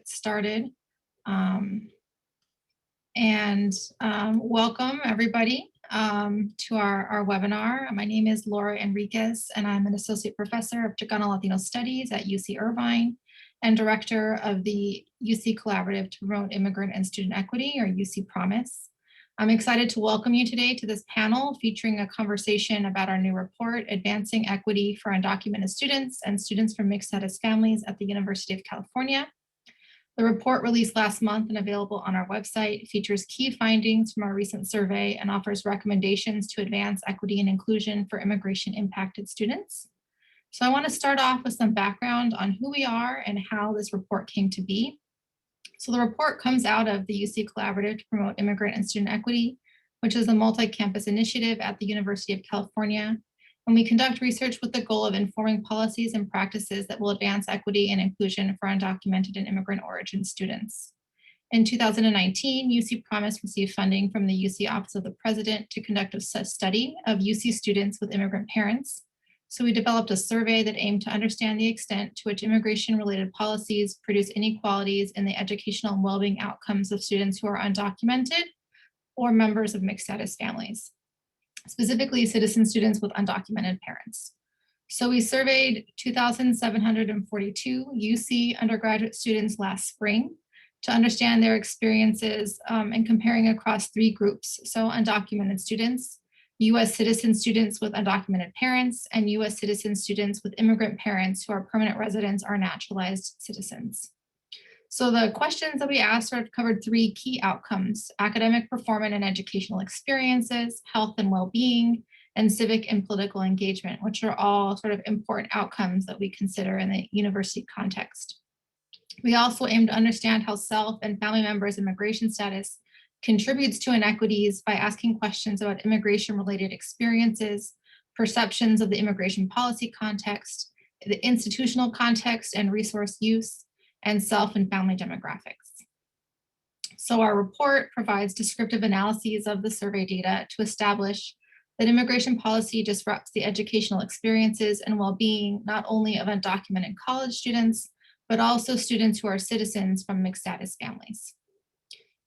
Started. Welcome everybody to our webinar. My name is Laura Enriquez, and I'm an associate professor of Chicano Latino Studies at UC Irvine and director of the UC Collaborative to Promote Immigrant and Student Equity, or UC Promise. I'm excited to welcome you today to this panel featuring a conversation about our new report, Advancing Equity for Undocumented Students and Students from Mixed Status Families at the University of California. The report, released last month and available on our website, features key findings from our recent survey and offers recommendations to advance equity and inclusion for immigration impacted students. So I want to start off with some background on who we are and how this report came to be. So the report comes out of the UC Collaborative to Promote Immigrant and Student Equity, which is a multi-campus initiative at the University of California. And we conduct research with the goal of informing policies and practices that will advance equity and inclusion for undocumented and immigrant origin students. In 2019, UC Promise received funding from the UC Office of the President to conduct a study of UC students with immigrant parents. So we developed a survey that aimed to understand the extent to which immigration-related policies produce inequalities in the educational and well-being outcomes of students who are undocumented or members of mixed status families, specifically citizen students with undocumented parents. So we surveyed 2,742 UC undergraduate students last spring to understand their experiences and comparing across three groups. So undocumented students, US citizen students with undocumented parents, and US citizen students with immigrant parents who are permanent residents or naturalized citizens. So the questions that we asked covered three key outcomes: academic performance and educational experiences, health and well-being, and civic and political engagement, which are all sort of important outcomes that we consider in the university context. We also aim to understand how self and family members' immigration status contributes to inequities by asking questions about immigration-related experiences, perceptions of the immigration policy context, the institutional context and resource use, and self and family demographics. So our report provides descriptive analyses of the survey data to establish that immigration policy disrupts the educational experiences and well-being not only of undocumented college students, but also students who are citizens from mixed status families.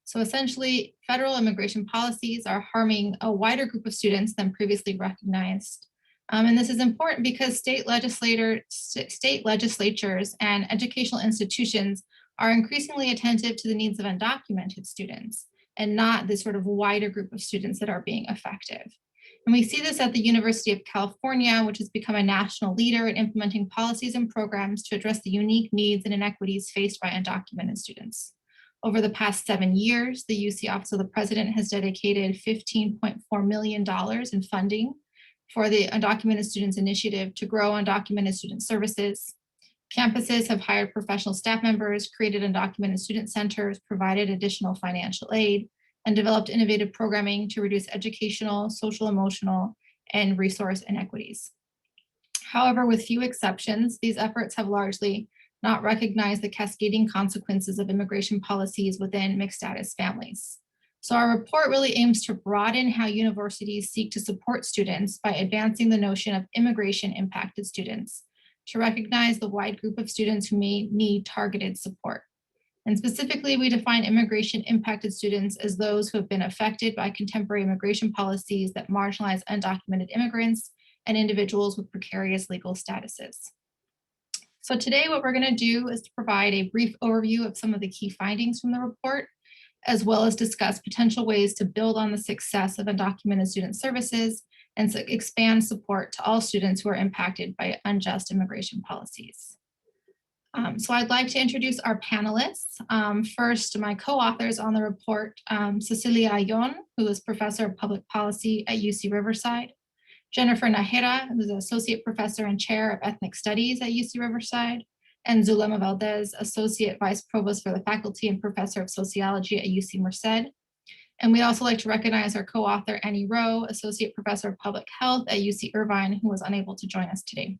So essentially, federal immigration policies are harming a wider group of students than previously recognized. And this is important because state legislatures and educational institutions are increasingly attentive to the needs of undocumented students and not the sort of wider group of students that are being effective. And we see this at the University of California, which has become a national leader in implementing policies and programs to address the unique needs and inequities faced by undocumented students. Over the past 7 years, the UC Office of the President has dedicated $15.4 million in funding for the Undocumented Students Initiative to grow undocumented student services. Campuses have hired professional staff members, created undocumented student centers, provided additional financial aid, and developed innovative programming to reduce educational, social, emotional, and resource inequities. However, with few exceptions, these efforts have largely not recognized the cascading consequences of immigration policies within mixed status families. So our report really aims to broaden how universities seek to support students by advancing the notion of immigration impacted students to recognize the wide group of students who may need targeted support. And specifically, we define immigration impacted students as those who have been affected by contemporary immigration policies that marginalize undocumented immigrants and individuals with precarious legal statuses. So today what we're going to do is to provide a brief overview of some of the key findings from the report, as well as discuss potential ways to build on the success of undocumented student services and to expand support to all students who are impacted by unjust immigration policies. So I'd like to introduce our panelists. First, my co-authors on the report, Cecilia Ayón, who is Professor of Public Policy at UC Riverside, Jennifer Nájera, who's an Associate Professor and Chair of Ethnic Studies at UC Riverside, and Zulema Valdez, Associate Vice Provost for the Faculty and Professor of Sociology at UC Merced. And we'd also like to recognize our co-author, Annie Rowe, Associate Professor of Public Health at UC Irvine, who was unable to join us today.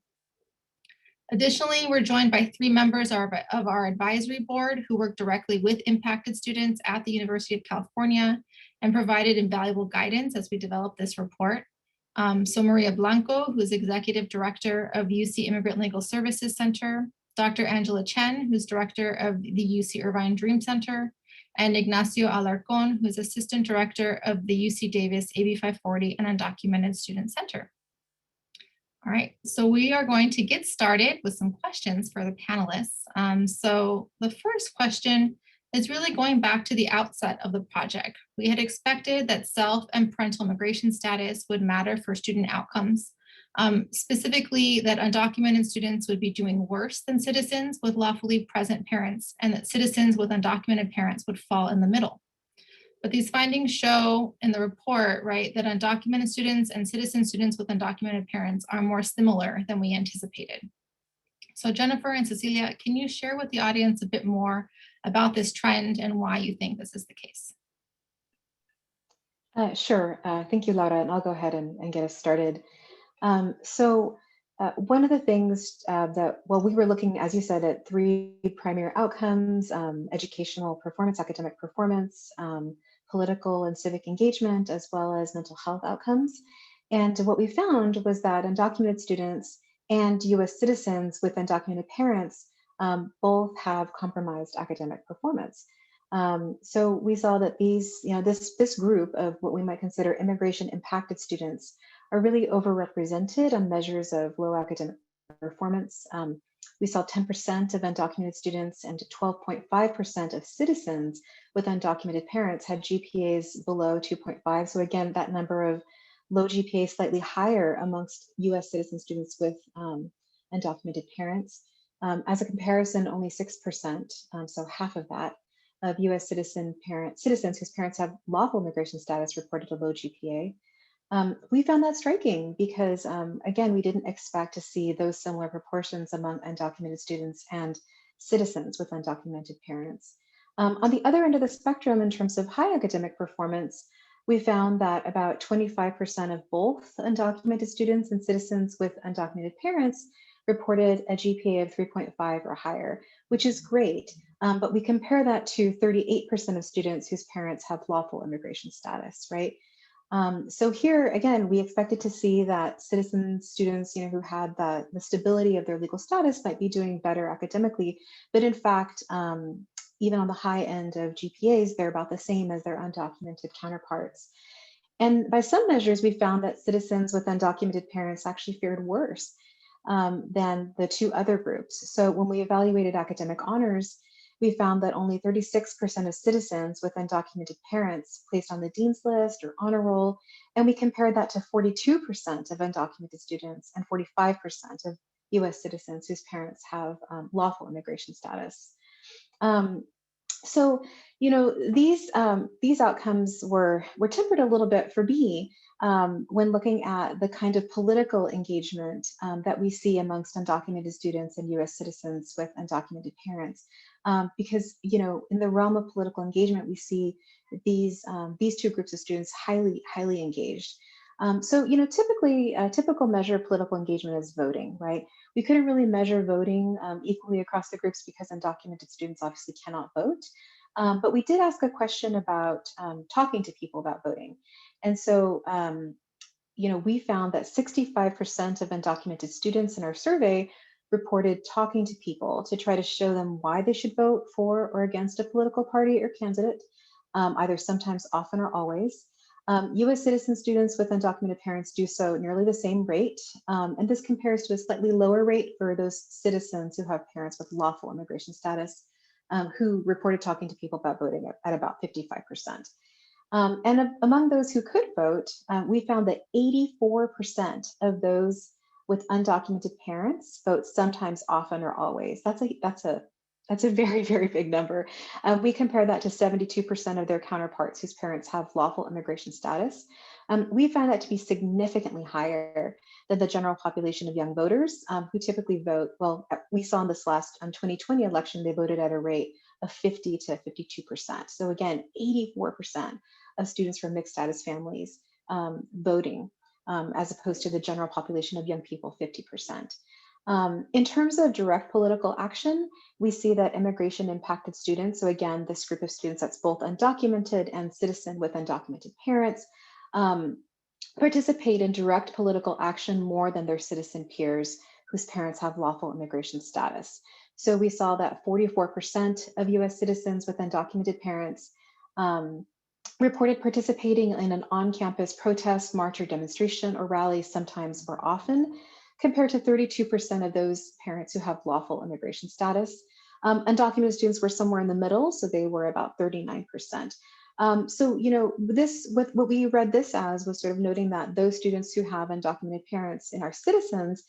Additionally, we're joined by 3 members of our advisory board who work directly with impacted students at the University of California and provided invaluable guidance as we developed this report. So María Blanco, who is Executive Director of UC Immigrant Legal Services Center, Dr. Angela Chen, who's director of the UC Irvine Dream Center, and Ignacio Alarcón, who's assistant director of the UC Davis AB 540 and Undocumented Student Center. All right, so we are going to get started with some questions for the panelists. So the first question is really going back to the outset of the project. We had expected that self and parental immigration status would matter for student outcomes, specifically that undocumented students would be doing worse than citizens with lawfully present parents, and that citizens with undocumented parents would fall in the middle. But these findings show in the report, right, that undocumented students and citizen students with undocumented parents are more similar than we anticipated. So Jennifer and Cecilia, can you share with the audience a bit more about this trend and why you think this is the case? Sure. Thank you, Laura, and I'll go ahead and get us started. One of the things we were looking, as you said, at three primary outcomes: educational performance, academic performance, political and civic engagement, as well as mental health outcomes. And what we found was that undocumented students and US citizens with undocumented parents both have compromised academic performance. So we saw that this group of what we might consider immigration impacted students are really overrepresented on measures of low academic performance. We saw 10% of undocumented students and 12.5% of citizens with undocumented parents had GPAs below 2.5. So again, that number of low GPA slightly higher amongst US citizen students with undocumented parents. As a comparison, only 6%, so half of that, of US citizens whose parents have lawful immigration status reported a low GPA. We found that striking because, again, we didn't expect to see those similar proportions among undocumented students and citizens with undocumented parents. On the other end of the spectrum, in terms of high academic performance, we found that about 25% of both undocumented students and citizens with undocumented parents reported a GPA of 3.5 or higher, which is great. But we compare that to 38% of students whose parents have lawful immigration status, right? So here, again, we expected to see that citizen students, who had the stability of their legal status might be doing better academically, but in fact, even on the high end of GPAs, they're about the same as their undocumented counterparts. And by some measures, we found that citizens with undocumented parents actually fared worse than the two other groups. So when we evaluated academic honors, we found that only 36% of citizens with undocumented parents placed on the dean's list or honor roll, and we compared that to 42% of undocumented students and 45% of US citizens whose parents have lawful immigration status. These outcomes were tempered a little bit for me when looking at the kind of political engagement that we see amongst undocumented students and US citizens with undocumented parents. Because in the realm of political engagement, we see these two groups of students highly engaged. Typically, a typical measure of political engagement is voting, right? We couldn't really measure voting equally across the groups because undocumented students obviously cannot vote. But we did ask a question about talking to people about voting. And so, we found that 65% of undocumented students in our survey reported talking to people to try to show them why they should vote for or against a political party or candidate, either sometimes, often, or always. US citizen students with undocumented parents do so nearly the same rate, and this compares to a slightly lower rate for those citizens who have parents with lawful immigration status, who reported talking to people about voting at about 55%. Among those who could vote, we found that 84% of those with undocumented parents vote sometimes, often, or always. That's a very, very big number. We compare that to 72% of their counterparts whose parents have lawful immigration status. We found that to be significantly higher than the general population of young voters who typically vote. Well, we saw in this last 2020 election, they voted at a rate of 50 to 52%. So again, 84% of students from mixed status families voting, as opposed to the general population of young people, 50%. In terms of direct political action, we see that immigration impacted students, so again, this group of students that's both undocumented and citizen with undocumented parents, participate in direct political action more than their citizen peers whose parents have lawful immigration status. So we saw that 44% of US citizens with undocumented parents reported participating in an on-campus protest, march, or demonstration or rally sometimes or often, compared to 32% of those parents who have lawful immigration status. Undocumented students were somewhere in the middle, so they were about 39%. So, what we read this as was sort of noting that those students who have undocumented parents and are citizens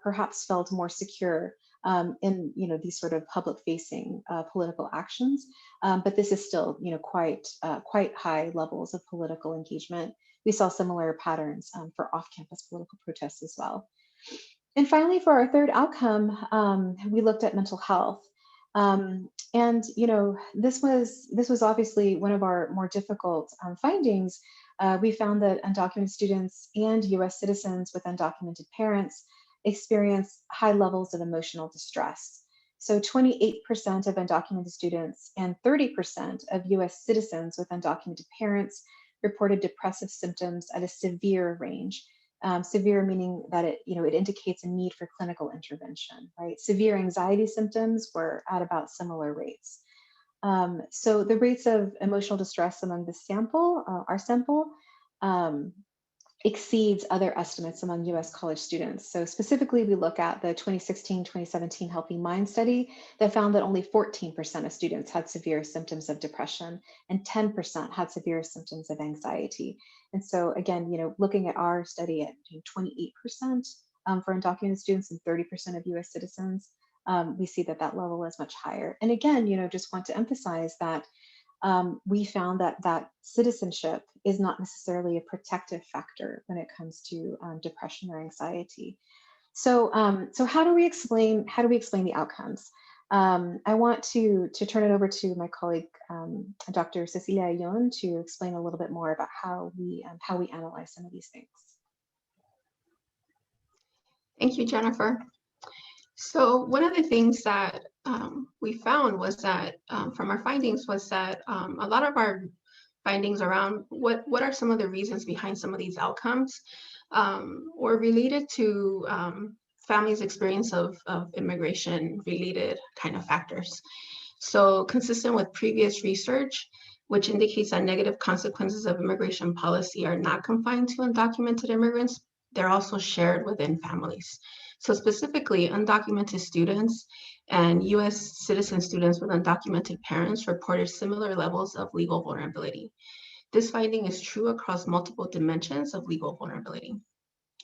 perhaps felt more secure in these sort of public-facing political actions, but this is still quite high levels of political engagement. We saw similar patterns for off-campus political protests as well. And finally, for our third outcome, we looked at mental health. This was obviously one of our more difficult findings. We found that undocumented students and US citizens with undocumented parents experience high levels of emotional distress. So 28% of undocumented students and 30% of US citizens with undocumented parents reported depressive symptoms at a severe range. Severe meaning that it indicates a need for clinical intervention, right? Severe anxiety symptoms were at about similar rates. So the rates of emotional distress among the sample, our sample, exceeds other estimates among US college students. So specifically, we look at the 2016-2017 Healthy Mind study that found that only 14% of students had severe symptoms of depression and 10% had severe symptoms of anxiety. And so again, looking at our study at 28% for undocumented students and 30% of US citizens, we see that level is much higher. And again, just want to emphasize that we found that citizenship is not necessarily a protective factor when it comes to depression or anxiety. So how do we explain the outcomes? I want to turn it over to my colleague, Dr. Cecilia Ayón, to explain a little bit more about how we analyze some of these things. Thank you, Jennifer. So one of the things that we found was that from our findings was that a lot of our findings around what are some of the reasons behind some of these outcomes were related to families' experience of immigration related kind of factors. So consistent with previous research, which indicates that negative consequences of immigration policy are not confined to undocumented immigrants, they're also shared within families. So specifically, undocumented students and US citizen students with undocumented parents reported similar levels of legal vulnerability. This finding is true across multiple dimensions of legal vulnerability.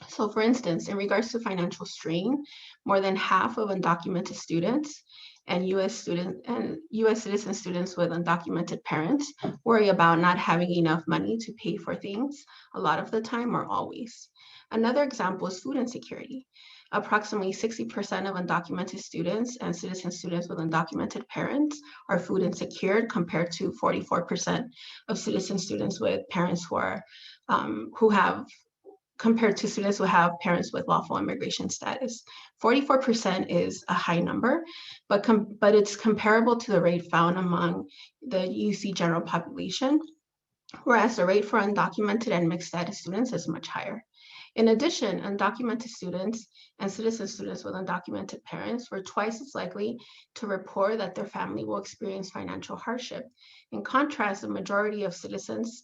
So for instance, in regards to financial strain, more than half of undocumented students and US citizen students with undocumented parents worry about not having enough money to pay for things a lot of the time or always. Another example is food insecurity. Approximately 60% of undocumented students and citizen students with undocumented parents are food insecure, compared to 44% of citizen students with parents compared to students who have parents with lawful immigration status. 44% is a high number, but it's comparable to the rate found among the UC general population, whereas the rate for undocumented and mixed status students is much higher. In addition, undocumented students and citizen students with undocumented parents were twice as likely to report that their family will experience financial hardship. In contrast, the majority of citizens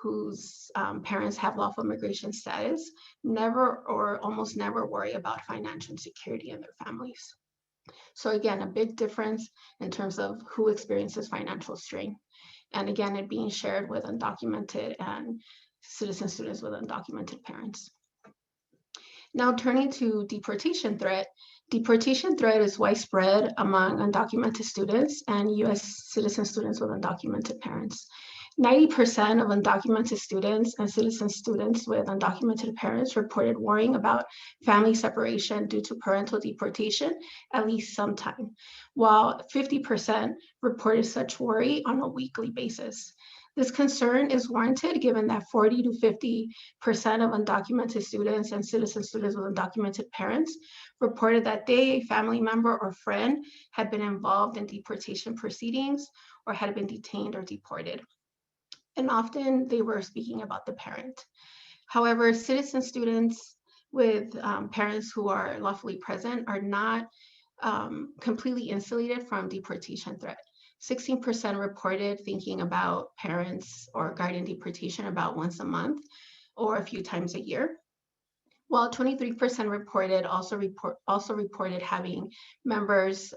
whose parents have lawful immigration status never or almost never worry about financial insecurity in their families. So again, a big difference in terms of who experiences financial strain. And again, it being shared with undocumented and citizen students with undocumented parents. Now turning to deportation threat. Deportation threat is widespread among undocumented students and US citizen students with undocumented parents. 90% of undocumented students and citizen students with undocumented parents reported worrying about family separation due to parental deportation at least sometime, while 50% reported such worry on a weekly basis. This concern is warranted given that 40 to 50% of undocumented students and citizen students with undocumented parents reported that they, family member, or friend had been involved in deportation proceedings or had been detained or deported. And often they were speaking about the parent. However, citizen students with parents who are lawfully present are not completely insulated from deportation threat. 16% reported thinking about parents or guardian deportation about once a month or a few times a year, while 23% also reported having members,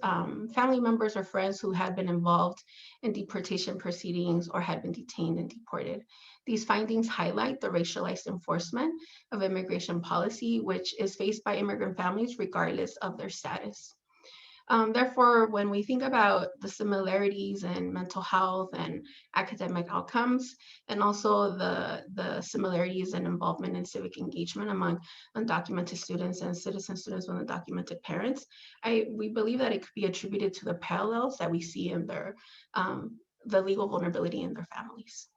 family members or friends who had been involved in deportation proceedings or had been detained and deported. These findings highlight the racialized enforcement of immigration policy, which is faced by immigrant families regardless of their status. Therefore, when we think about the similarities in mental health and academic outcomes, and also the similarities in involvement in civic engagement among undocumented students and citizen students with undocumented parents, we believe that it could be attributed to the parallels that we see in the legal vulnerability in their families.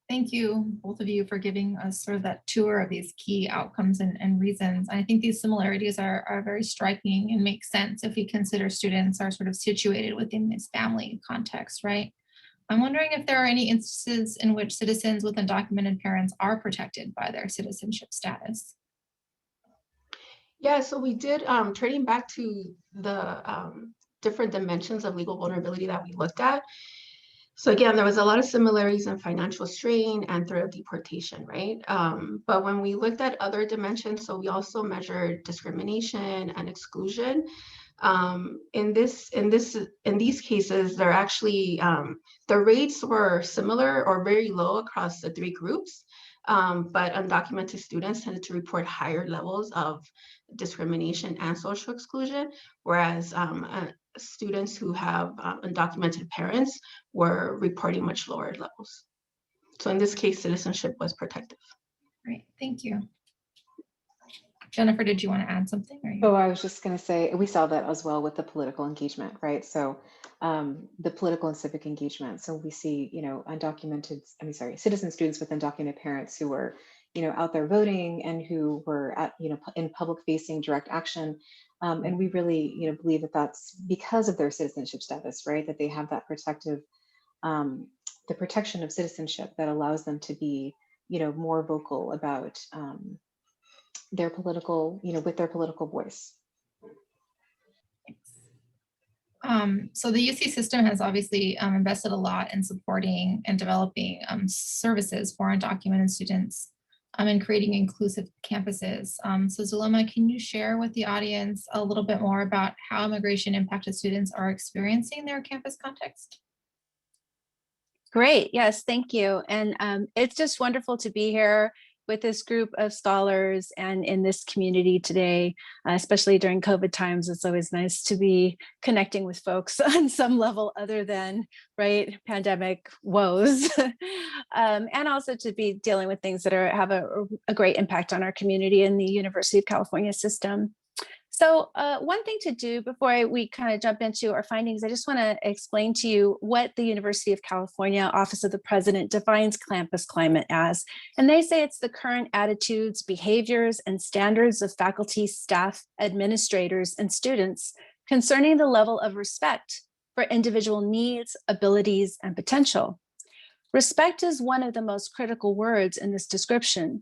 Thank you, both of you, for giving us sort of that tour of these key outcomes and reasons. I think these similarities are very striking and make sense if we consider students are sort of situated within this family context, right? I'm wondering if there are any instances in which citizens with undocumented parents are protected by their citizenship status. Yeah, so we did, turning back to the different dimensions of legal vulnerability that we looked at. So again, there was a lot of similarities in financial strain and threat of deportation, right? But when we looked at other dimensions, so we also measured discrimination and exclusion. In these cases, they're actually, the rates were similar or very low across the three groups. But undocumented students tended to report higher levels of discrimination and social exclusion, whereas students who have undocumented parents were reporting much lower levels. So in this case, citizenship was protective. Great, thank you. Jennifer, did you want to add something? Oh, I was just going to say, we saw that as well with the political engagement, right? So the political and civic engagement. So we see, citizen students with undocumented parents who were, out there voting and who were at, in public facing direct action. And we really, believe that that's because of their citizenship status, right? That they have that protective, the protection of citizenship that allows them to be, more vocal about their political, with their political voice. So the UC system has obviously invested a lot in supporting and developing services for undocumented students and creating inclusive campuses. So Zulema, can you share with the audience a little bit more about how immigration impacted students are experiencing their campus context? Great, yes, thank you. And it's just wonderful to be here with this group of scholars and in this community today, especially during COVID times. It's always nice to be connecting with folks on some level other than, right, pandemic woes. And also to be dealing with things that have a great impact on our community in the University of California system. So one thing to do before we kind of jump into our findings, I just want to explain to you what the University of California Office of the President defines campus climate as. And they say it's the current attitudes, behaviors, and standards of faculty, staff, administrators, and students concerning the level of respect for individual needs, abilities, and potential. Respect is one of the most critical words in this description.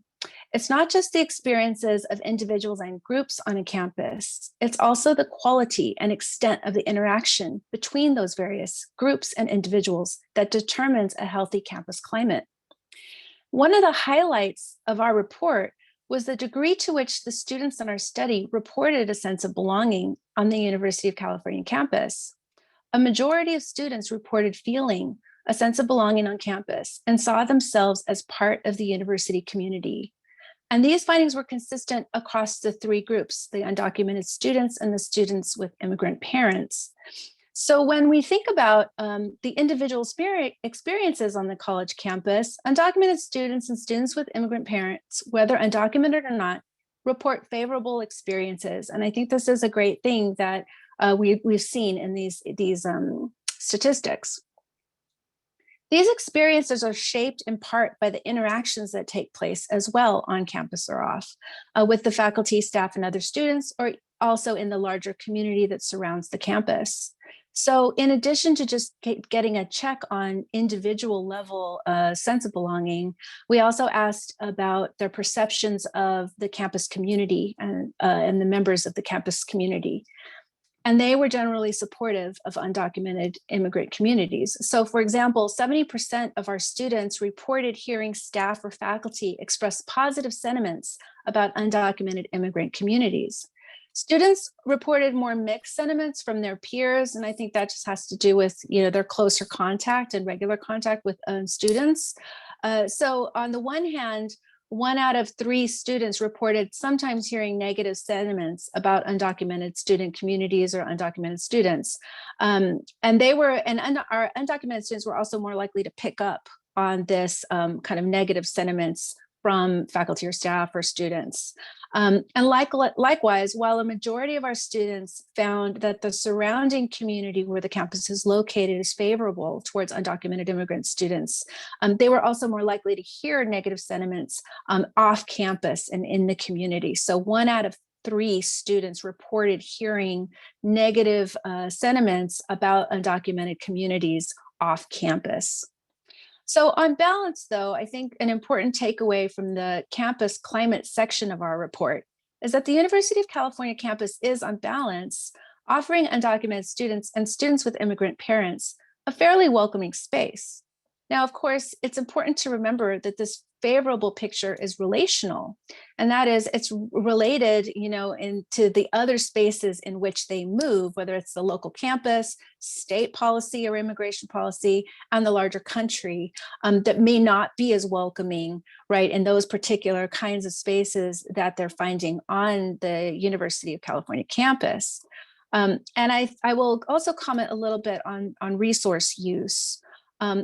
It's not just the experiences of individuals and groups on a campus, it's also the quality and extent of the interaction between those various groups and individuals that determines a healthy campus climate. One of the highlights of our report was the degree to which the students in our study reported a sense of belonging on the University of California campus. A majority of students reported feeling a sense of belonging on campus and saw themselves as part of the university community. And these findings were consistent across the three groups, the undocumented students and the students with immigrant parents. So when we think about the individual experiences on the college campus, undocumented students and students with immigrant parents, whether undocumented or not, report favorable experiences. And I think this is a great thing that we've seen in these statistics. These experiences are shaped in part by the interactions that take place as well on campus or off with the faculty, staff, and other students, or also in the larger community that surrounds the campus. So in addition to just getting a check on individual level sense of belonging, we also asked about their perceptions of the campus community and the members of the campus community. And they were generally supportive of undocumented immigrant communities. So for example, 70% of our students reported hearing staff or faculty express positive sentiments about undocumented immigrant communities. Students reported more mixed sentiments from their peers, and I think that just has to do with their closer contact and regular contact with students. So on the one hand, 1 out of 3 students reported sometimes hearing negative sentiments about undocumented student communities or undocumented students. And our undocumented students were also more likely to pick up on this kind of negative sentiments from faculty or staff or students. And likewise, while a majority of our students found that the surrounding community where the campus is located is favorable towards undocumented immigrant students, they were also more likely to hear negative sentiments off campus and in the community. So 1 out of 3 students reported hearing negative sentiments about undocumented communities off campus. So on balance, though, I think an important takeaway from the campus climate section of our report is that the University of California campus is, on balance, offering undocumented students and students with immigrant parents a fairly welcoming space. Now, of course, it's important to remember that this favorable picture is relational, and that is it's related, into the other spaces in which they move, whether it's the local campus, state policy or immigration policy, and the larger country that may not be as welcoming, right, in those particular kinds of spaces that they're finding on the University of California campus. And I will also comment a little bit on resource use.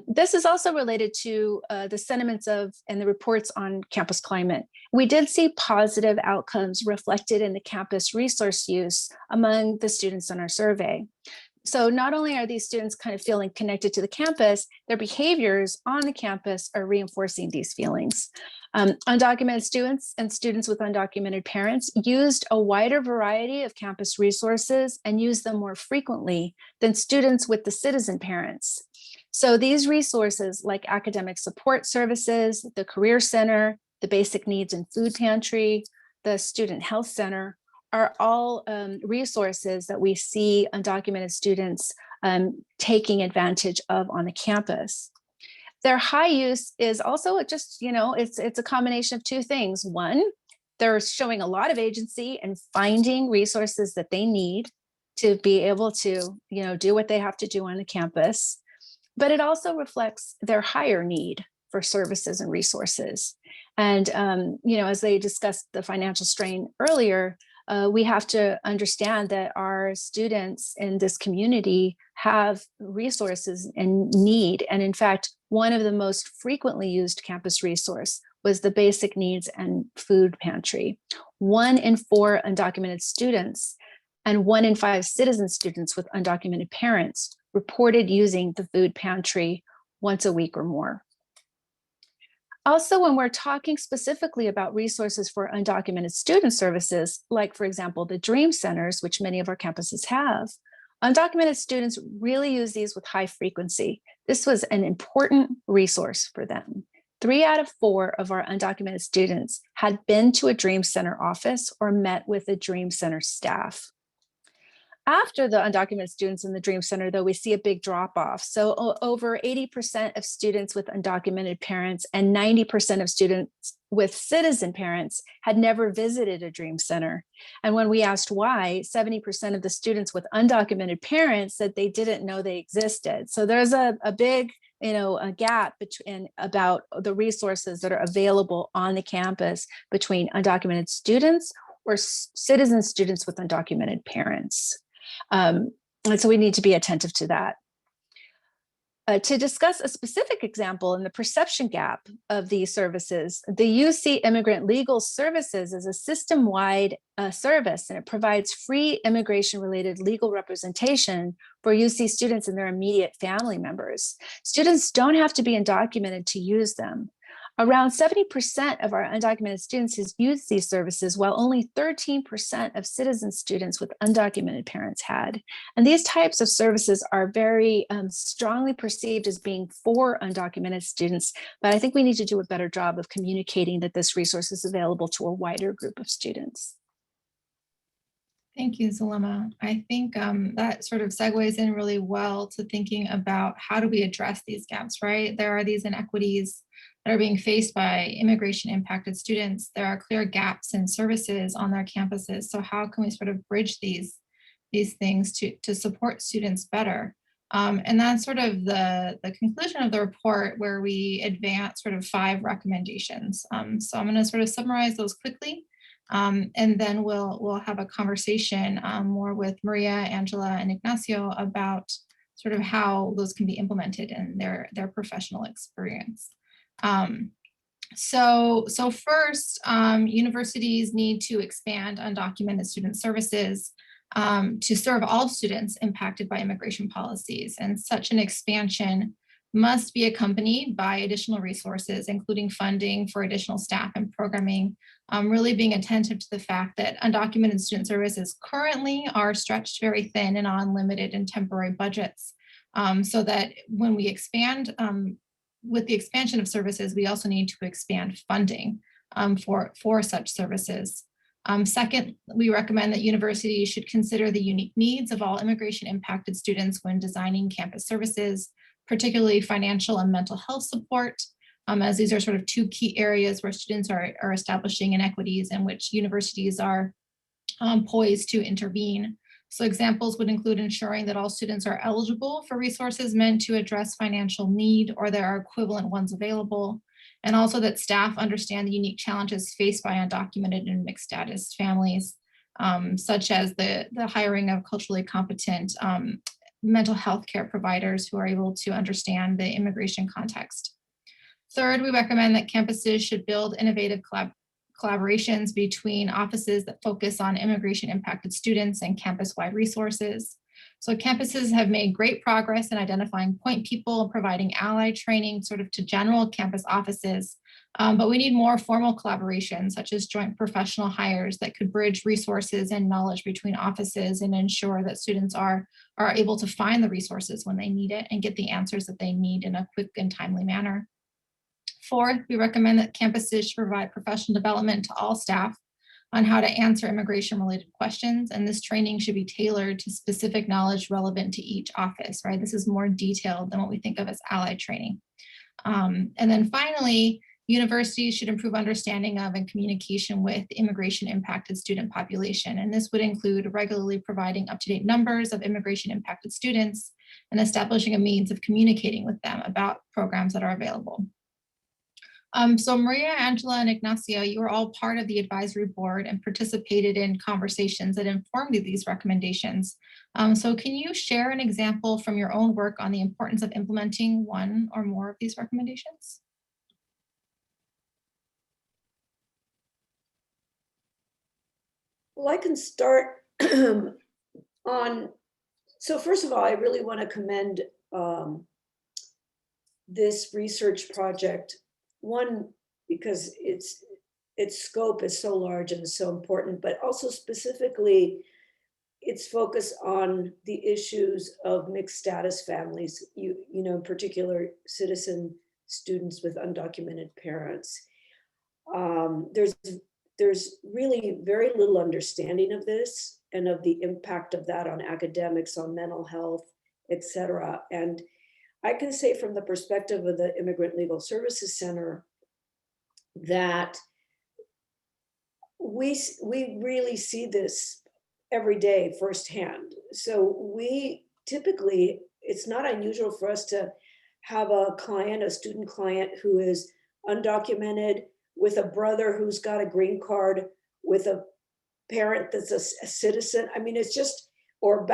This is also related to the sentiments of and the reports on campus climate. We did see positive outcomes reflected in the campus resource use among the students in our survey. So not only are these students kind of feeling connected to the campus, their behaviors on the campus are reinforcing these feelings. Undocumented students and students with undocumented parents used a wider variety of campus resources and used them more frequently than students with the citizen parents. So these resources like academic support services, the Career Center, the Basic Needs and Food Pantry, the Student Health Center are all resources that we see undocumented students taking advantage of on the campus. Their high use is also just, it's a combination of 2 things. One, they're showing a lot of agency and finding resources that they need to be able to, do what they have to do on the campus. But it also reflects their higher need for services and resources. And, as they discussed the financial strain earlier, we have to understand that our students in this community have resources and need. And in fact, one of the most frequently used campus resource was the Basic Needs and Food Pantry. 1 in 4 undocumented students and 1 in 5 citizen students with undocumented parents reported using the food pantry once a week or more. Also, when we're talking specifically about resources for undocumented student services, like, for example, the Dream Centers, which many of our campuses have, undocumented students really use these with high frequency. This was an important resource for them. 3 out of 4 of our undocumented students had been to a Dream Center office or met with the Dream Center staff. After the undocumented students in the Dream Center, though, we see a big drop off. So over 80% of students with undocumented parents and 90% of students with citizen parents had never visited a Dream Center. And when we asked why, 70% of the students with undocumented parents said they didn't know they existed. So there's a big a gap between about the resources that are available on the campus between undocumented students or citizen students with undocumented parents. And so we need to be attentive to that. To discuss a specific example in the perception gap of these services, the UC Immigrant Legal Services is a system-wide service, and it provides free immigration-related legal representation for UC students and their immediate family members. Students don't have to be undocumented to use them. Around 70% of our undocumented students has used these services, while only 13% of citizen students with undocumented parents had. And these types of services are very strongly perceived as being for undocumented students, but I think we need to do a better job of communicating that this resource is available to a wider group of students. Thank you, Zulema. I think that sort of segues in really well to thinking about how do we address these gaps, right? There are these inequities that are being faced by immigration impacted students. There are clear gaps in services on their campuses. So how can we sort of bridge these things to support students better? And that's sort of the conclusion of the report, where we advance sort of 5 recommendations. So I'm going to sort of summarize those quickly. And then we'll have a conversation more with Maria, Angela, and Ignacio about sort of how those can be implemented in their professional experience. So first, universities need to expand undocumented student services to serve all students impacted by immigration policies. And such an expansion must be accompanied by additional resources, including funding for additional staff and programming, really being attentive to the fact that undocumented student services currently are stretched very thin and on limited and temporary budgets. So that when we expand, with the expansion of services, we also need to expand funding for such services. Second, we recommend that universities should consider the unique needs of all immigration impacted students when designing campus services, particularly financial and mental health support, as these are sort of 2 key areas where students are establishing inequities in which universities are poised to intervene. So examples would include ensuring that all students are eligible for resources meant to address financial need, or there are equivalent ones available, and also that staff understand the unique challenges faced by undocumented and mixed status families, such as the hiring of culturally competent mental health care providers who are able to understand the immigration context. Third, we recommend that campuses should build innovative collaborations between offices that focus on immigration impacted students and campus-wide resources. So campuses have made great progress in identifying point people and providing ally training sort of to general campus offices, but we need more formal collaboration, such as joint professional hires that could bridge resources and knowledge between offices and ensure that students are able to find the resources when they need it and get the answers that they need in a quick and timely manner. Fourth, we recommend that campuses should provide professional development to all staff on how to answer immigration-related questions, and this training should be tailored to specific knowledge relevant to each office, right? This is more detailed than what we think of as allied training. And then finally, universities should improve understanding of and communication with the immigration-impacted student population, and this would include regularly providing up-to-date numbers of immigration-impacted students and establishing a means of communicating with them about programs that are available. So Maria, Angela, and Ignacio, you were all part of the advisory board and participated in conversations that informed these recommendations. So can you share an example from your own work on the importance of implementing one or more of these recommendations? Well, I can start on, so first of all, I really want to commend this research project. One, because its scope is so large and so important, but also specifically its focus on the issues of mixed status families, you know, in particular citizen students with undocumented parents. There's really very little understanding of this and of the impact of that on academics, on mental health, et cetera. And I can say from the perspective of the Immigrant Legal Services Center that we really see this every day firsthand. So we typically, it's not unusual for us to have a client, a student client who is undocumented with a brother who's got a green card, with a parent that's a citizen. I mean, it's just, or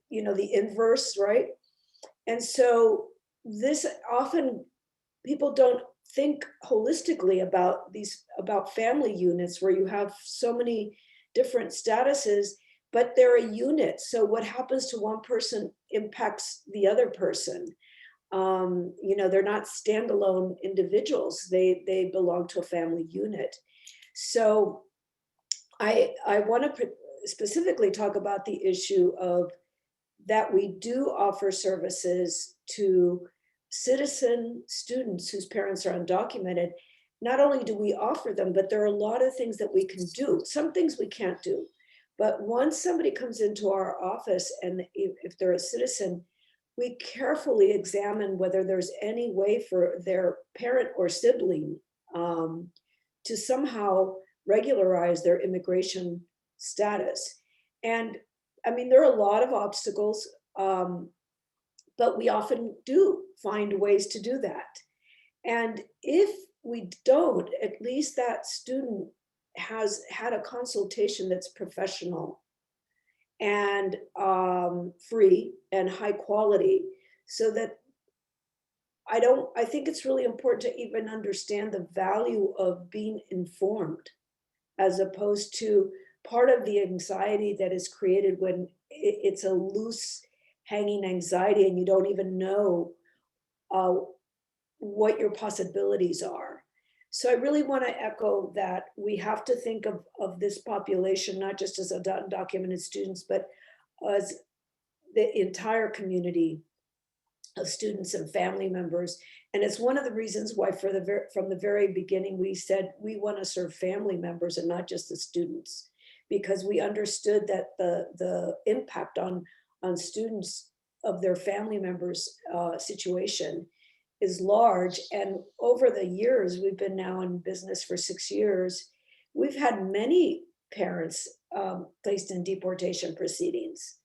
you know, the inverse, right? And so this often, people don't think holistically about about family units where you have so many different statuses, but they're a unit. So what happens to one person impacts the other person. You know, they're not standalone individuals. They belong to a family unit. So I want to specifically talk about the issue of that we do offer services to citizen students whose parents are undocumented. Not only do we offer them, but there are a lot of things that we can do. Some things we can't do. But once somebody comes into our office and if they're a citizen, we carefully examine whether there's any way for their parent or sibling to somehow regularize their immigration status. And I mean, there are a lot of obstacles, but we often do find ways to do that. And if we don't, at least that student has had a consultation that's professional and free and high quality, so that I think it's really important to even understand the value of being informed, as opposed to part of the anxiety that is created when it's a loose hanging anxiety and you don't even know what your possibilities are. So I really want to echo that we have to think of this population, not just as undocumented students, but as the entire community of students and family members. And it's one of the reasons why from the very beginning, we said we want to serve family members and not just the students, because we understood that the impact on students of their family members' situation is large. And over the years, we've been now in business for 6 years, we've had many parents placed in deportation proceedings.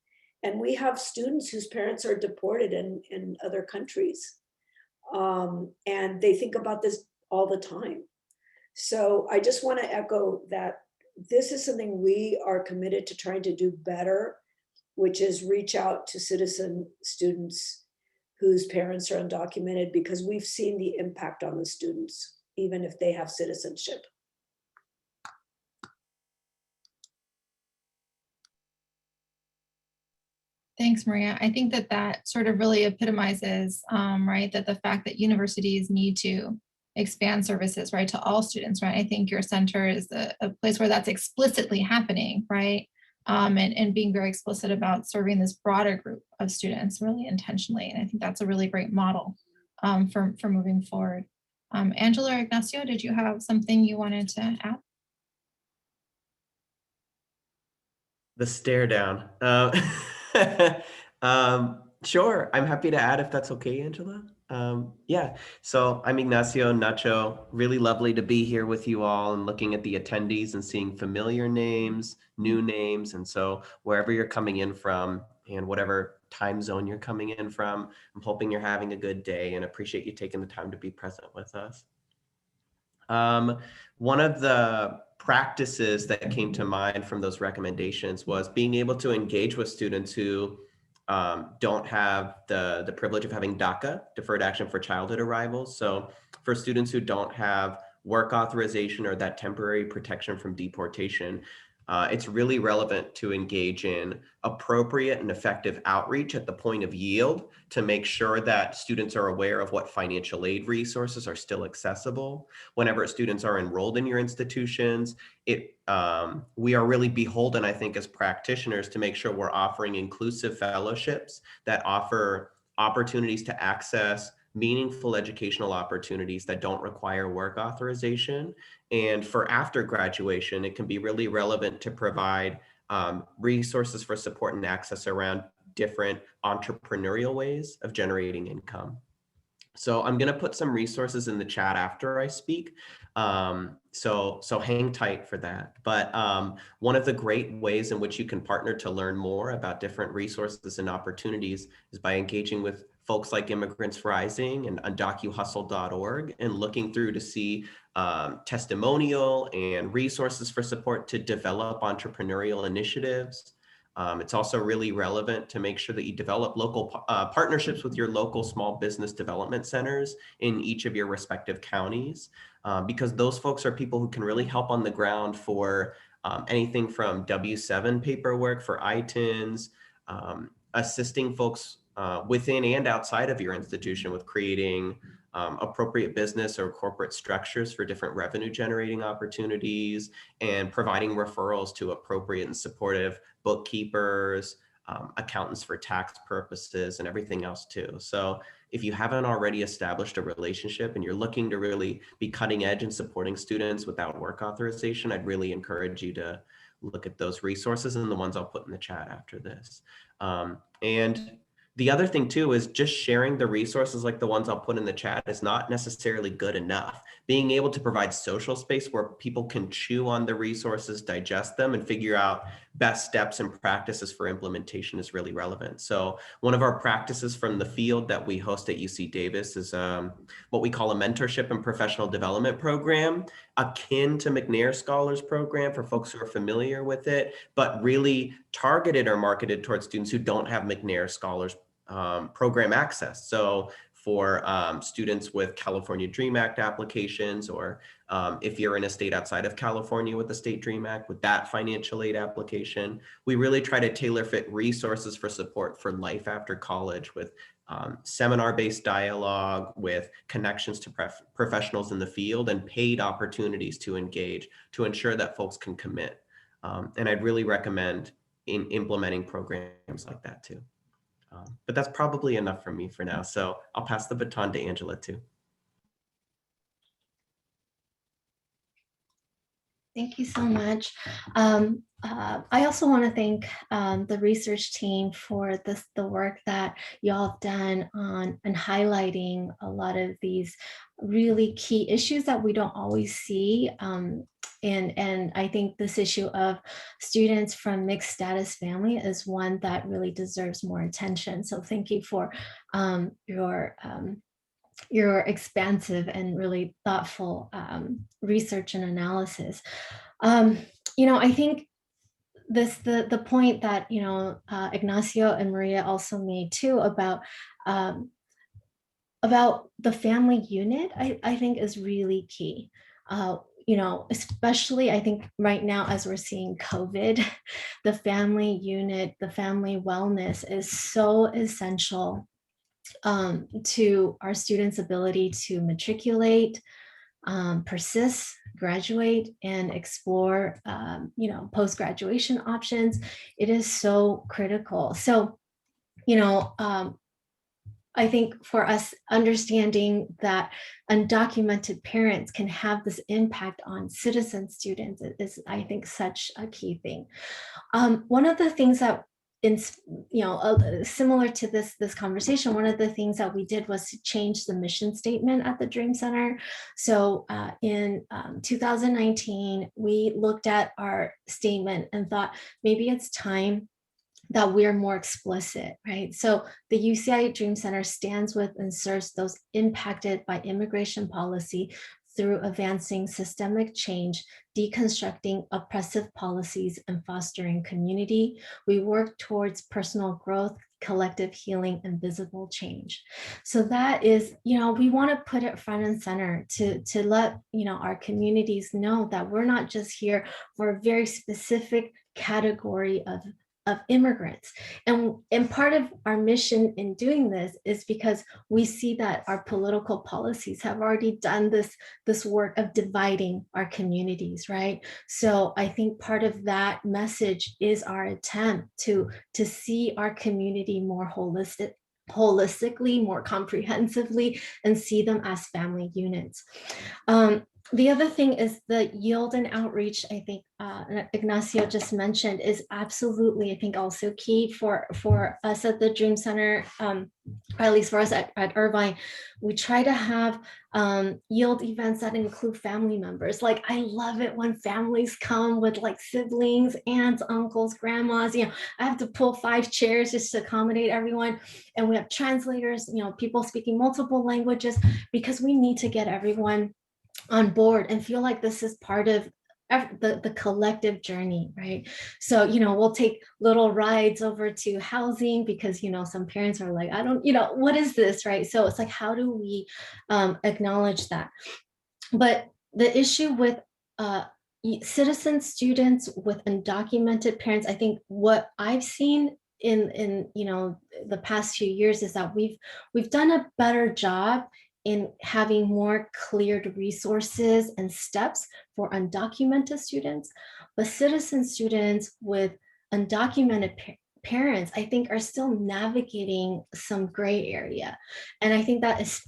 And we have students whose parents are deported in other countries. And they think about this all the time. So I just want to echo that this is something we are committed to trying to do better, which is reach out to citizen students whose parents are undocumented, because we've seen the impact on the students, even if they have citizenship. Thanks, Maria. I think that sort of really epitomizes, right, that the fact that universities need to expand services, right, to all students, right? I think your center is a place where that's explicitly happening, right? And being very explicit about serving this broader group of students really intentionally. And I think that's a really great model for moving forward. Angela or Ignacio, did you have something you wanted to add? The stare down. Sure, I'm happy to add if that's okay, Angela. Yeah, so I'm Ignacio Nacho. Really lovely to be here with you all and looking at the attendees and seeing familiar names, new names. And so wherever you're coming in from and whatever time zone you're coming in from, I'm hoping you're having a good day and appreciate you taking the time to be present with us. One of the practices that came to mind from those recommendations was being able to engage with students who don't have the privilege of having DACA, Deferred Action for Childhood Arrivals. So for students who don't have work authorization or that temporary protection from deportation, it's really relevant to engage in appropriate and effective outreach at the point of yield to make sure that students are aware of what financial aid resources are still accessible. Whenever students are enrolled in your institutions, we are really beholden, I think, as practitioners to make sure we're offering inclusive fellowships that offer opportunities to access meaningful educational opportunities that don't require work authorization. And for after graduation, it can be really relevant to provide resources for support and access around different entrepreneurial ways of generating income. So I'm going to put some resources in the chat after I speak. So hang tight for that. But one of the great ways in which you can partner to learn more about different resources and opportunities is by engaging with folks like Immigrants Rising and undocuhustle.org and looking through to see testimonial and resources for support to develop entrepreneurial initiatives. It's also really relevant to make sure that you develop local partnerships with your local small business development centers in each of your respective counties, because those folks are people who can really help on the ground for anything from W-7 paperwork for ITINs, assisting folks within and outside of your institution with creating appropriate business or corporate structures for different revenue generating opportunities and providing referrals to appropriate and supportive bookkeepers, accountants for tax purposes, and everything else too. So if you haven't already established a relationship and you're looking to really be cutting edge and supporting students without work authorization, I'd really encourage you to look at those resources and the ones I'll put in the chat after this. And the other thing too is just sharing the resources like the ones I'll put in the chat is not necessarily good enough. Being able to provide social space where people can chew on the resources, digest them, and figure out best steps and practices for implementation is really relevant. So one of our practices from the field that we host at UC Davis is what we call a mentorship and professional development program, akin to McNair Scholars Program for folks who are familiar with it, but really targeted or marketed towards students who don't have McNair Scholars program access. So for students with California DREAM Act applications, or if you're in a state outside of California with the State DREAM Act, with that financial aid application, we really try to tailor fit resources for support for life after college with seminar-based dialogue, with connections to professionals in the field, and paid opportunities to engage to ensure that folks can commit. And I'd really recommend implementing programs like that too. But that's probably enough for me for now. So I'll pass the baton to Angela too. Thank you so much. I also want to thank the research team for the work that y'all have done on highlighting a lot of these really key issues that we don't always see. And I think this issue of students from mixed status family is one that really deserves more attention. So thank you for your expansive and really thoughtful research and analysis. I think the point that Ignacio and Maria also made too about the family unit, I think is really key. Especially I think right now as we're seeing COVID, the family unit, the family wellness is so essential to our students' ability to matriculate, persist, graduate, and explore, post-graduation options. It is so critical. So, I think for us, understanding that undocumented parents can have this impact on citizen students is, I think, such a key thing. One of the things that similar to this conversation, one of the things that we did was to change the mission statement at the Dream Center. So in 2019, we looked at our statement and thought maybe it's time that we're more explicit, right? So the UCI Dream Center stands with and serves those impacted by immigration policy through advancing systemic change, deconstructing oppressive policies, and fostering community. We work towards personal growth, collective healing, and visible change. So that is, we want to put it front and center to let, our communities know that we're not just here for a very specific category of immigrants. And part of our mission in doing this is because we see that our political policies have already done this work of dividing our communities, right? So I think part of that message is our attempt to see our community more holistically, more comprehensively, and see them as family units. The other thing is the yield and outreach, I think Ignacio just mentioned, is absolutely, I think, also key for us at the Dream Center, or at least for us at Irvine. We try to have yield events that include family members. Like, I love it when families come with like siblings, aunts, uncles, grandmas. I have to pull 5 chairs just to accommodate everyone. And we have translators, people speaking multiple languages, because we need to get everyone on board and feel like this is part of the collective journey, right? So, we'll take little rides over to housing because, some parents are like, I don't, what is this, right? So it's like, how do we acknowledge that? But the issue with citizen students with undocumented parents, I think what I've seen in the past few years is that we've done a better job in having more cleared resources and steps for undocumented students, but citizen students with undocumented parents, I think, are still navigating some gray area. And I think that is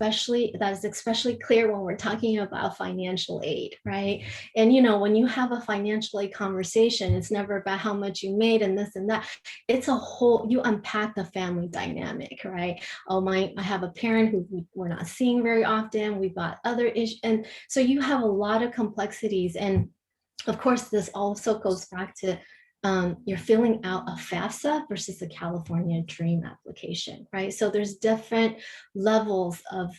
especially clear when we're talking about financial aid, right? And when you have a financial aid conversation, it's never about how much you made and this and that. It's a whole, you unpack the family dynamic, right? Oh, I have a parent who we're not seeing very often. We've got other issues. And so you have a lot of complexities. And of course, this also goes back to you're filling out a FAFSA versus a California Dream application, right? So there's different levels of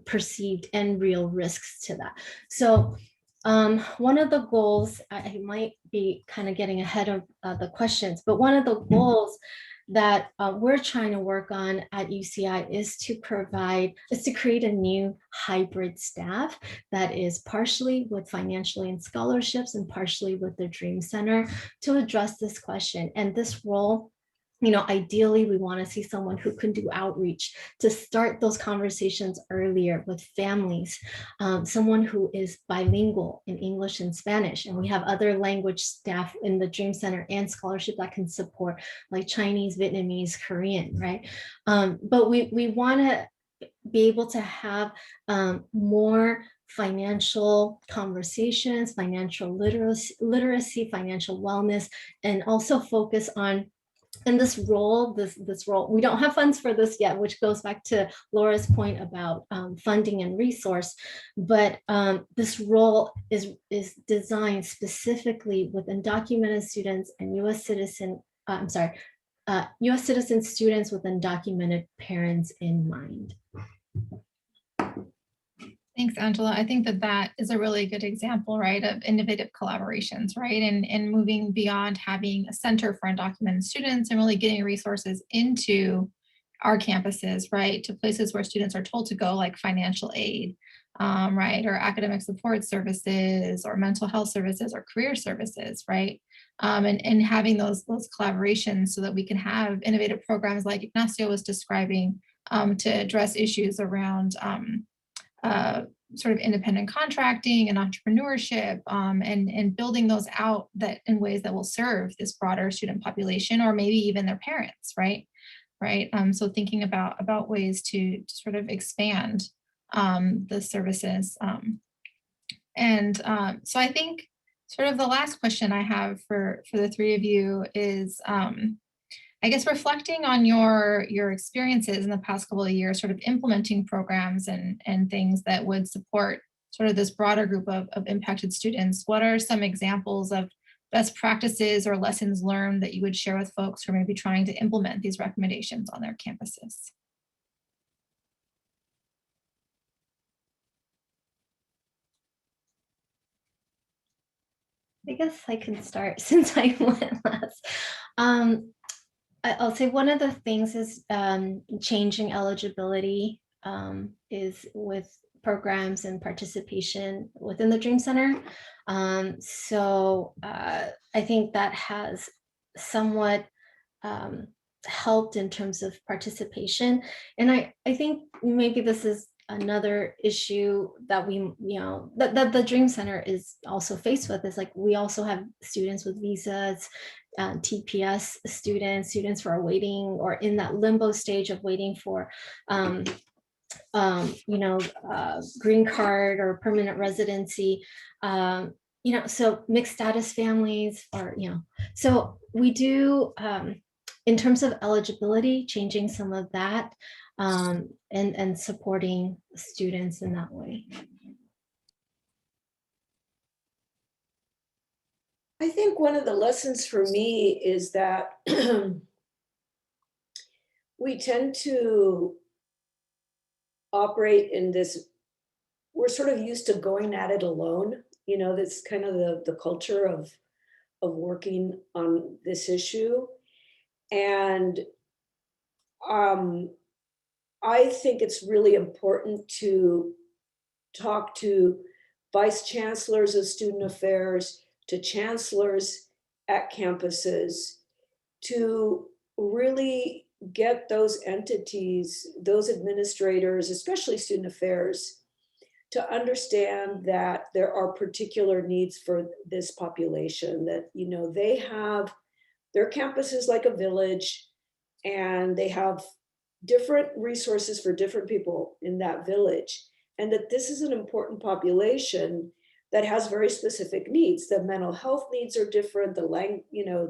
perceived and real risks to that. So one of the goals, I might be kind of getting ahead of the questions, but one of the goals that we're trying to work on at UCI is to create a new hybrid staff that is partially with financial aid and scholarships and partially with the Dream Center to address this question. And this role, ideally, we want to see someone who can do outreach to start those conversations earlier with families, someone who is bilingual in English and Spanish. And we have other language staff in the Dream Center and scholarship that can support like Chinese, Vietnamese, Korean, right? But we want to be able to have more financial conversations, financial literacy, financial wellness, and also focus on in this role, we don't have funds for this yet, which goes back to Laura's point about funding and resource, but this role is designed specifically with undocumented students and U.S. citizen students with undocumented parents in mind. Thanks, Angela. I think that is a really good example, right, of innovative collaborations, right, and moving beyond having a center for undocumented students and really getting resources into our campuses, right, to places where students are told to go, like financial aid, right, or academic support services, or mental health services, or career services, right, and having those collaborations so that we can have innovative programs like Ignacio was describing to address issues around sort of independent contracting and entrepreneurship, and building those out that in ways that will serve this broader student population, or maybe even their parents, right? So thinking about ways to sort of expand the services. So I think sort of the last question I have for the three of you is, I guess, reflecting on your experiences in the past couple of years, sort of implementing programs and things that would support sort of this broader group of impacted students. What are some examples of best practices or lessons learned that you would share with folks who are maybe trying to implement these recommendations on their campuses? I guess I can start since I went last. I'll say one of the things is changing eligibility is with programs and participation within the Dream Center. So I think that has somewhat helped in terms of participation. And I think maybe this is another issue that that the Dream Center is also faced with, is like we also have students with visas, TPS students who are waiting or in that limbo stage of waiting for green card or permanent residency, so mixed status families, or so we do in terms of eligibility, changing some of that, and supporting students in that way. I think one of the lessons for me is that we tend to operate in this, we're sort of used to going at it alone. That's kind of the culture of working on this issue. And I think it's really important to talk to vice chancellors of student affairs, to chancellors at campuses, to really get those entities, those administrators, especially student affairs, to understand that there are particular needs for this population, that, you know, they have, their campus is like a village, and they have different resources for different people in that village, and that this is an important population that has very specific needs. The mental health needs are different, you know,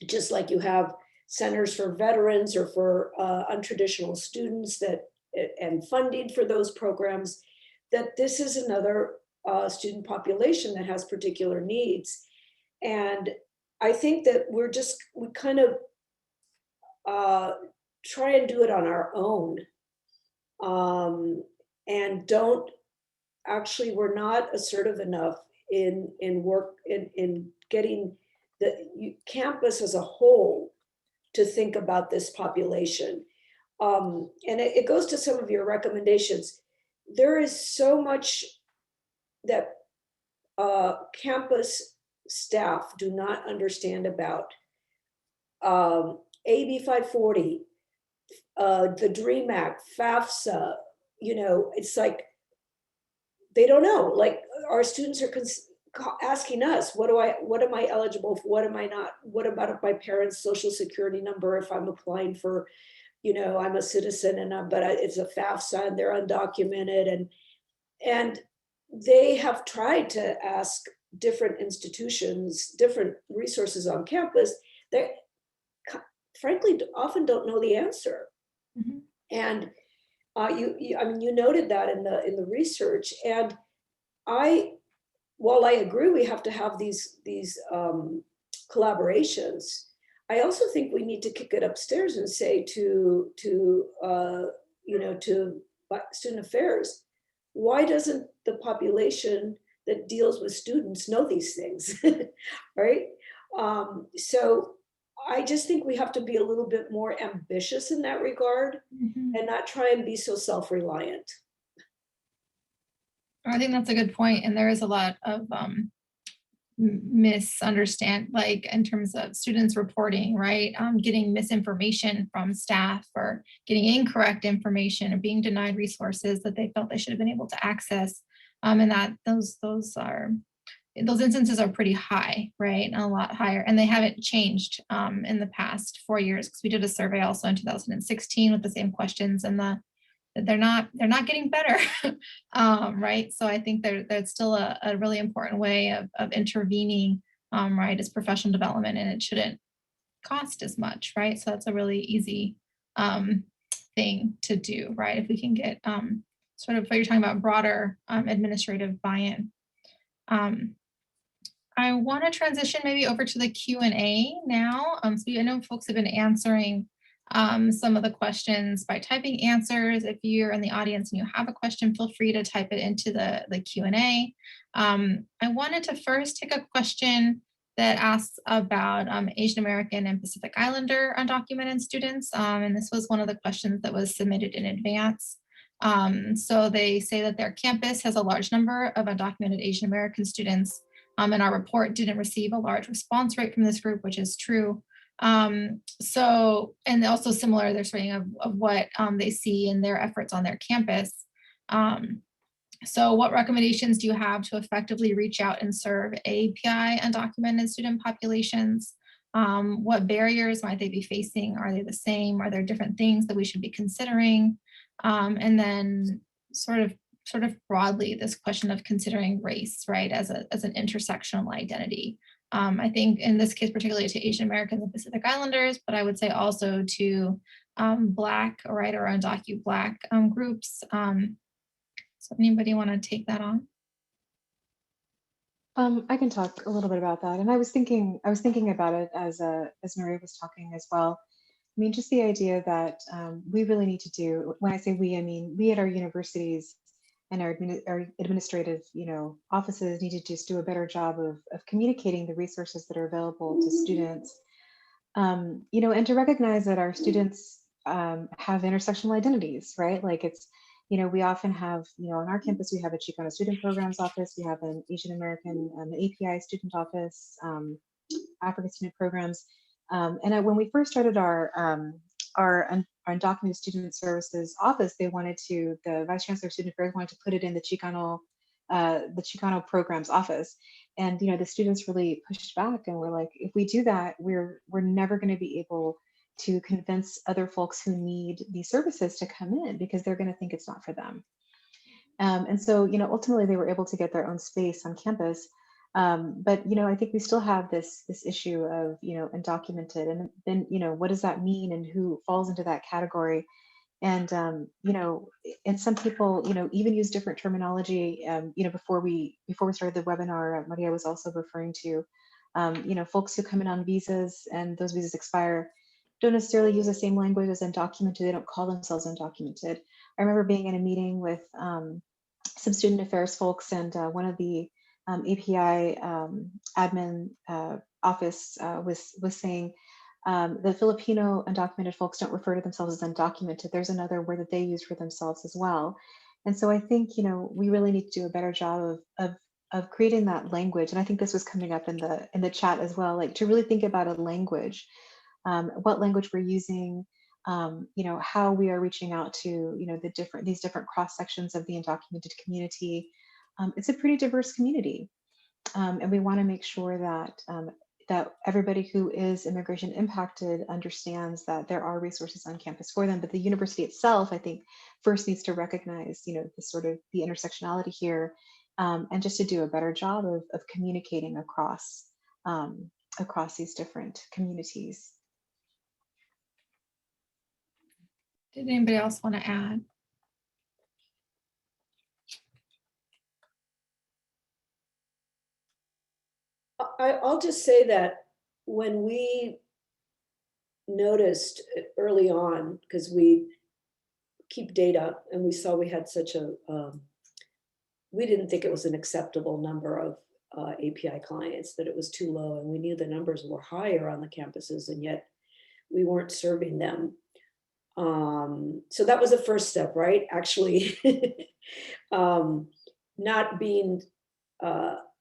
just like you have centers for veterans or for untraditional students, that and funding for those programs, that this is another student population that has particular needs. And I think that we kind of try and do it on our own, and don't actually, we're not assertive enough in getting the campus as a whole to think about this population. And it goes to some of your recommendations. There is so much that campus staff do not understand about AB 540, the DREAM Act, FAFSA. You know, it's like they don't know. Like, our students are asking us, what am I eligible for? What am I not? What about my parents' social security number if I'm applying for, you know, I'm a citizen but it's a FAFSA and they're undocumented, and they have tried to ask different institutions, different resources on campus. They frankly often don't know the answer. Mm-hmm. And I mean, you noted that in the research, and while I agree we have to have these collaborations, I also think we need to kick it upstairs and say to student affairs, why doesn't the population that deals with students know these things, right? So I just think we have to be a little bit more ambitious in that regard, Mm-hmm. and not try and be so self-reliant. I think that's a good point. And there is a lot of misunderstand, like in terms of students reporting, right? Getting misinformation from staff, or getting incorrect information, or being denied resources that they felt they should have been able to access. And that those instances are pretty high, right? A lot higher. And they haven't changed in the past 4 years, because we did a survey also in 2016 with the same questions, and they're not getting better. Right. So I think there's still a really important way of intervening, right, as professional development, and it shouldn't cost as much, right? So that's a really easy thing to do, right? If we can get sort of what you're talking about, broader administrative buy-in. I want to transition maybe over to the Q&A now. So I know folks have been answering some of the questions by typing answers. If you're in the audience and you have a question, feel free to type it into the Q&A. I wanted to first take a question that asks about Asian American and Pacific Islander undocumented students. And this was one of the questions that was submitted in advance. So they say that their campus has a large number of undocumented Asian American students. And our report didn't receive a large response rate from this group, which is true. So, and also similar, they're saying of what they see in their efforts on their campus. So what recommendations do you have to effectively reach out and serve API undocumented student populations? What barriers might they be facing? Are they the same? Are there different things that we should be considering? And then sort of broadly, this question of considering race, right, as an intersectional identity. I think in this case, particularly to Asian Americans and Pacific Islanders, but I would say also to Black, right, or undocumented Black groups. So anybody want to take that on? I can talk a little bit about that. And I was thinking about it as Maria was talking as well. I mean, just the idea that we really need to do, when I say we, I mean, we at our universities and our administrative, offices need to just do a better job of communicating the resources that are available to students, and to recognize that our students have intersectional identities, right? Like it's, we often have, on our campus, we have a Chicano student programs office, we have an Asian American, an API student office, African student programs. When we first started our undocumented student services office, the Vice Chancellor of Student Affairs wanted to put it in the Chicano programs office. And, the students really pushed back and were like, if we do that, we're never going to be able to convince other folks who need these services to come in, because they're going to think it's not for them. And so, ultimately they were able to get their own space on campus. But, I think we still have this issue of, undocumented, and then, what does that mean and who falls into that category? And, and some people, even use different terminology. Before we started the webinar, Maria was also referring to, folks who come in on visas and those visas expire don't necessarily use the same language as undocumented. They don't call themselves undocumented. I remember being in a meeting with some student affairs folks, and one of the API admin office was saying the Filipino undocumented folks don't refer to themselves as undocumented. There's another word that they use for themselves as well. And so I think, we really need to do a better job of creating that language. And I think this was coming up in the chat as well, like to really think about a language, what language we're using, how we are reaching out to, these different cross sections of the undocumented community. It's a pretty diverse community. And we want to make sure that that everybody who is immigration impacted understands that there are resources on campus for them. But the university itself, I think, first needs to recognize, the intersectionality here, and just to do a better job of communicating across these different communities. Did anybody else want to add? I'll just say that when we noticed early on, because we keep data and we saw we had such a, we didn't think it was an acceptable number of API clients, that it was too low, and we knew the numbers were higher on the campuses, and yet we weren't serving them. So that was the first step, right? Actually, not being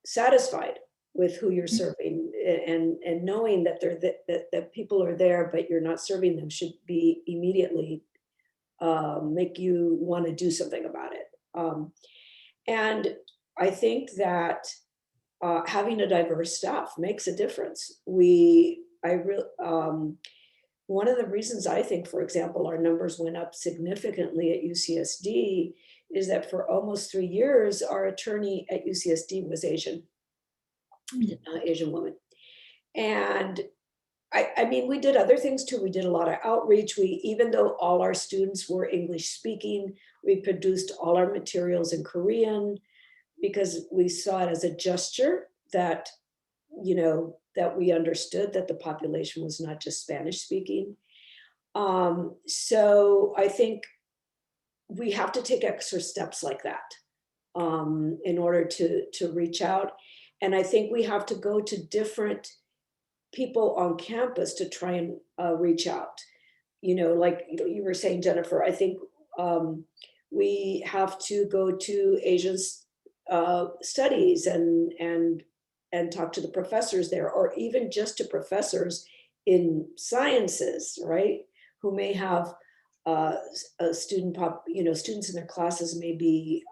satisfied with who you're serving, and knowing that that people are there, but you're not serving them, should be immediately make you want to do something about it. And I think that having a diverse staff makes a difference. One of the reasons I think, for example, our numbers went up significantly at UCSD is that for almost 3 years, our attorney at UCSD was Asian woman. And I mean, we did other things too. We did a lot of outreach. Even though all our students were English speaking, we produced all our materials in Korean, because we saw it as a gesture that, that we understood that the population was not just Spanish speaking. So I think we have to take extra steps like that in order to reach out. And I think we have to go to different people on campus to try and reach out. Like you were saying, Jennifer, I think we have to go to Asian studies and talk to the professors there, or even just to professors in sciences, right? Who may have a students in their classes may be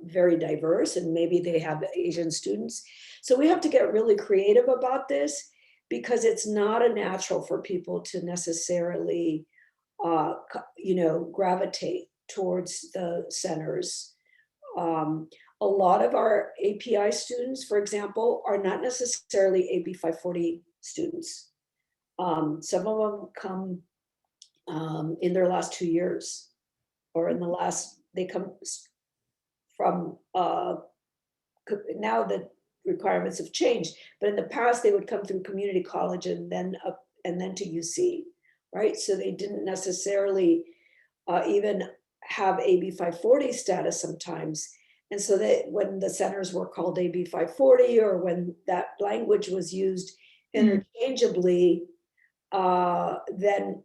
very diverse, and maybe they have Asian students. So we have to get really creative about this, because it's not a natural for people to necessarily, gravitate towards the centers. A lot of our API students, for example, are not necessarily AB 540 students. Some of them come in their last 2 years, or they come from, now the requirements have changed, but in the past they would come through community college and then to UC, right? So they didn't necessarily even have AB 540 status sometimes. And so that when the centers were called AB 540, or when that language was used interchangeably, then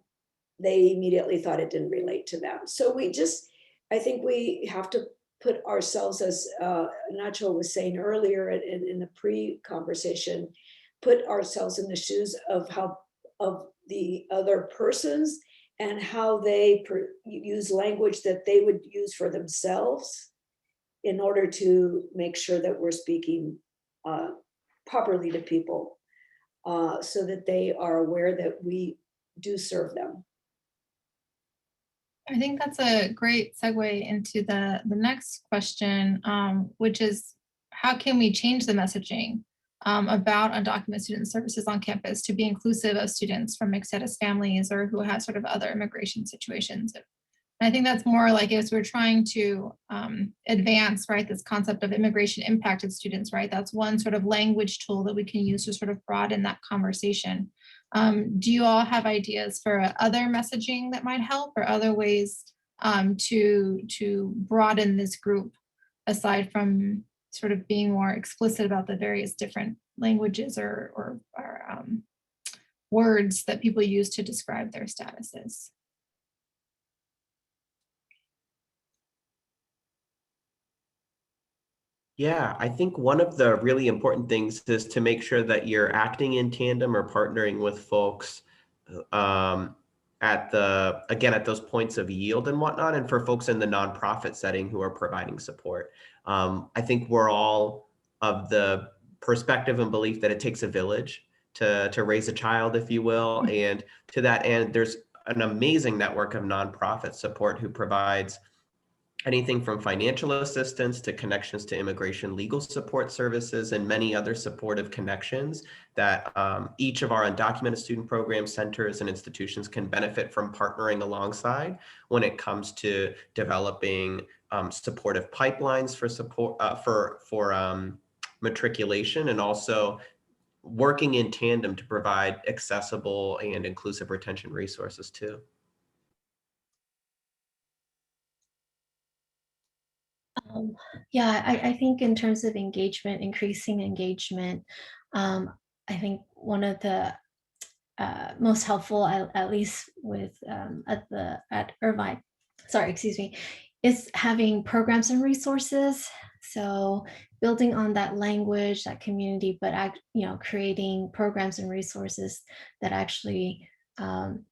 they immediately thought it didn't relate to them. So I think we have to put ourselves, as Nacho was saying earlier in the pre-conversation, put ourselves in the shoes of the other persons and how they use language that they would use for themselves in order to make sure that we're speaking properly to people, so that they are aware that we do serve them. I think that's a great segue into the next question, which is how can we change the messaging about undocumented student services on campus to be inclusive of students from mixed status families or who have sort of other immigration situations? And I think that's more like as we're trying to advance, right, this concept of immigration impacted students, right? That's one sort of language tool that we can use to sort of broaden that conversation. Do you all have ideas for other messaging that might help or other ways to broaden this group aside from sort of being more explicit about the various different languages or words that people use to describe their statuses? Yeah, I think one of the really important things is to make sure that you're acting in tandem or partnering with folks at those points of yield and whatnot, and for folks in the nonprofit setting who are providing support. I think we're all of the perspective and belief that it takes a village to raise a child, if you will. And to that end, there's an amazing network of nonprofit support who provides anything from financial assistance to connections to immigration legal support services and many other supportive connections that each of our undocumented student program centers and institutions can benefit from partnering alongside when it comes to developing supportive pipelines for support for matriculation, and also working in tandem to provide accessible and inclusive retention resources too. Yeah, I think in terms of engagement, increasing engagement, I think one of the most helpful, at least with at Irvine, sorry, excuse me, is having programs and resources. So building on that language, that community, but creating programs and resources that actually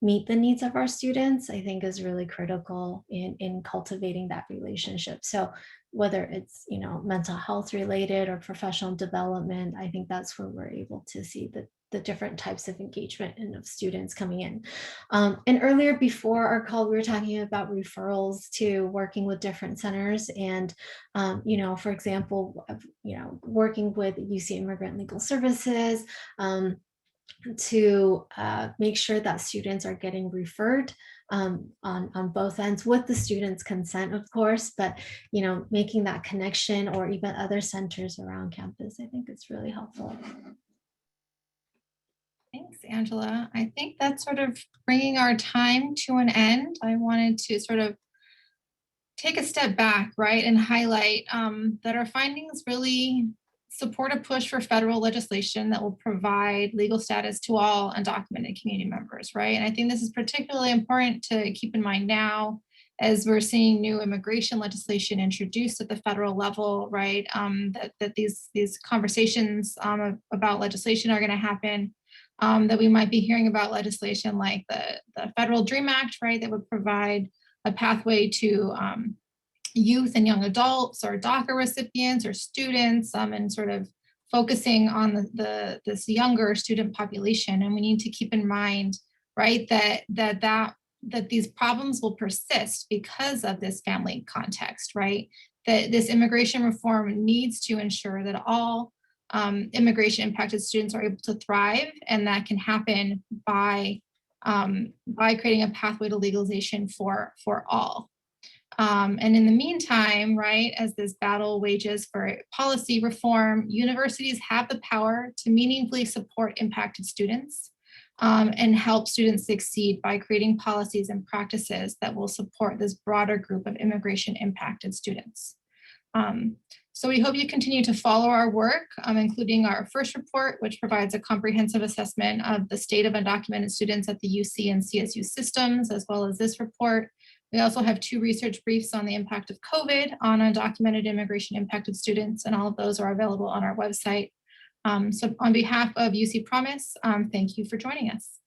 meet the needs of our students, I think is really critical in cultivating that relationship. So whether it's mental health related or professional development, I think that's where we're able to see the different types of engagement and of students coming in. And earlier before our call, we were talking about referrals to working with different centers. And, for example, working with UC Immigrant Legal Services to make sure that students are getting referred on both ends with the student's consent, of course, but making that connection, or even other centers around campus, I think it's really helpful. Thanks, Angela. I think that's sort of bringing our time to an end. I wanted to sort of take a step back, right, and highlight that our findings really support a push for federal legislation that will provide legal status to all undocumented community members, right? And I think this is particularly important to keep in mind now as we're seeing new immigration legislation introduced at the federal level, right? That these conversations about legislation are going to happen. That we might be hearing about legislation like the Federal Dream Act, right, that would provide a pathway to youth and young adults or DACA recipients or students, and sort of focusing on this younger student population. And we need to keep in mind, right, that these problems will persist because of this family context, right? That this immigration reform needs to ensure that all immigration impacted students are able to thrive, and that can happen by creating a pathway to legalization for all. And in the meantime, right, as this battle wages for policy reform, universities have the power to meaningfully support impacted students and help students succeed by creating policies and practices that will support this broader group of immigration impacted students. So we hope you continue to follow our work, including our first report, which provides a comprehensive assessment of the state of undocumented students at the UC and CSU systems, as well as this report. We also have 2 research briefs on the impact of COVID on undocumented immigration impacted students, and all of those are available on our website. So on behalf of UC Promise, thank you for joining us.